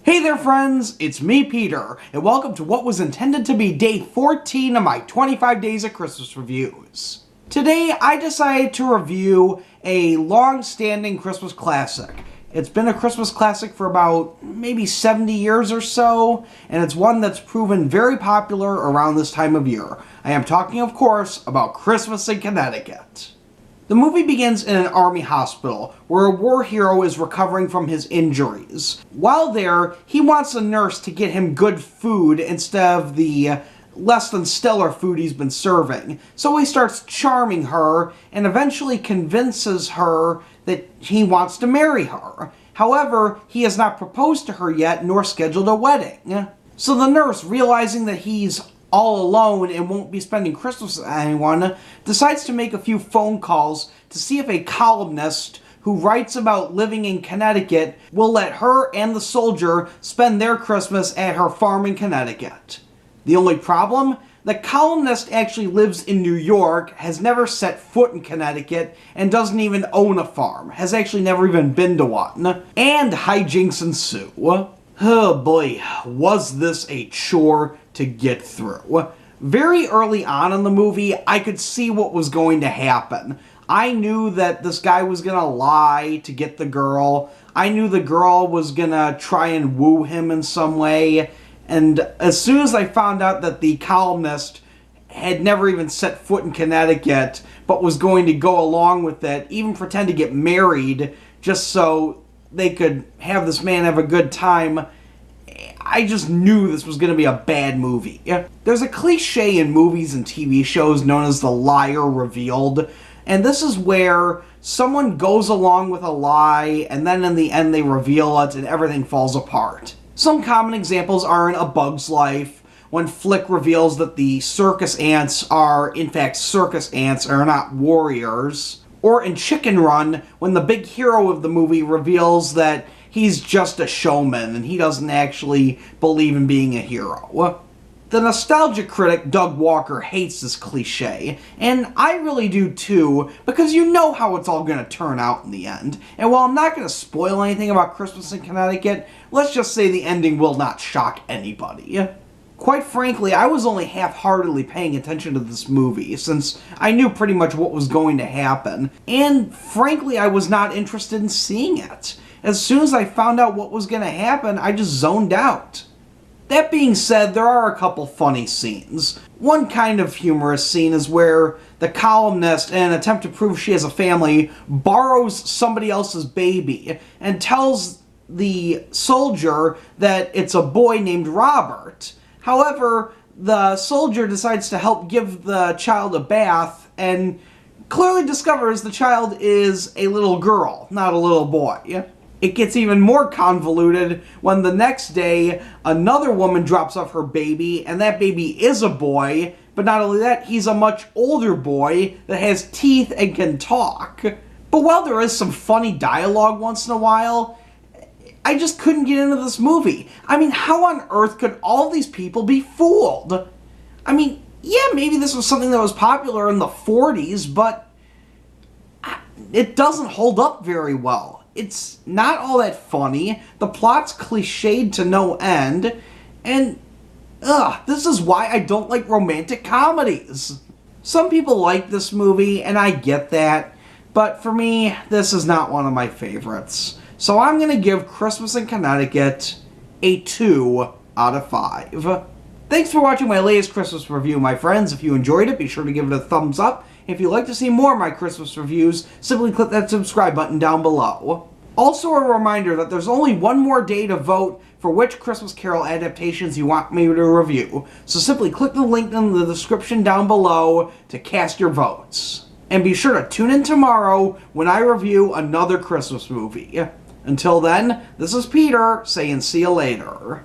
Hey there friends, it's me Peter, and welcome to what was intended to be day 14 of my 25 Days of Christmas reviews. Today I decided to review a long-standing Christmas classic. It's been a Christmas classic for about maybe 70 years or so, and it's one that's proven very popular around this time of year. I am talking, of course, about Christmas in Connecticut. The movie begins in an army hospital, where a war hero is recovering from his injuries. While there, he wants a nurse to get him good food instead of the less than stellar food he's been serving. So he starts charming her, and eventually convinces her that he wants to marry her. However, he has not proposed to her yet, nor scheduled a wedding. So the nurse, realizing that he's all alone and won't be spending Christmas with anyone, decides to make a few phone calls to see if a columnist who writes about living in Connecticut will let her and the soldier spend their Christmas at her farm in Connecticut. The only problem? The columnist actually lives in New York, has never set foot in Connecticut, and doesn't even own a farm, has actually never even been to one. And hijinks ensue. Oh boy, was this a chore to get through. Very early on in the movie, I could see what was going to happen. I knew that this guy was gonna lie to get the girl. I knew the girl was gonna try and woo him in some way. And as soon as I found out that the columnist had never even set foot in Connecticut, but was going to go along with it, even pretend to get married, just so they could have this man have a good time, I just knew this was going to be a bad movie. There's a cliche in movies and TV shows known as the liar revealed, and this is where someone goes along with a lie, and then in the end they reveal it and everything falls apart. Some common examples are in A Bug's Life, when Flick reveals that the circus ants are in fact circus ants and are not warriors. Or in Chicken Run, when the big hero of the movie reveals that he's just a showman and he doesn't actually believe in being a hero. The nostalgia critic Doug Walker hates this cliche, and I really do too, because you know how it's all going to turn out in the end. And while I'm not going to spoil anything about Christmas in Connecticut, let's just say the ending will not shock anybody. Quite frankly, I was only half-heartedly paying attention to this movie, since I knew pretty much what was going to happen, and frankly, I was not interested in seeing it. As soon as I found out what was going to happen, I just zoned out. That being said, there are a couple funny scenes. One kind of humorous scene is where the columnist, in an attempt to prove she has a family, borrows somebody else's baby, and tells the soldier that it's a boy named Robert. However, the soldier decides to help give the child a bath and clearly discovers the child is a little girl, not a little boy. It gets even more convoluted when the next day another woman drops off her baby and that baby is a boy, but not only that, he's a much older boy that has teeth and can talk. But while there is some funny dialogue once in a while, I just couldn't get into this movie. I mean, how on earth could all these people be fooled? I mean, yeah, maybe this was something that was popular in the 40s, but it doesn't hold up very well. It's not all that funny, the plot's cliched to no end, and this is why I don't like romantic comedies. Some people like this movie, and I get that, but for me, this is not one of my favorites. So I'm going to give Christmas in Connecticut a 2 out of 5. Thanks for watching my latest Christmas review, my friends. If you enjoyed it, be sure to give it a thumbs up. If you'd like to see more of my Christmas reviews, simply click that subscribe button down below. Also a reminder that there's only one more day to vote for which Christmas Carol adaptations you want me to review. So simply click the link in the description down below to cast your votes. And be sure to tune in tomorrow when I review another Christmas movie. Until then, this is Peter saying see you later.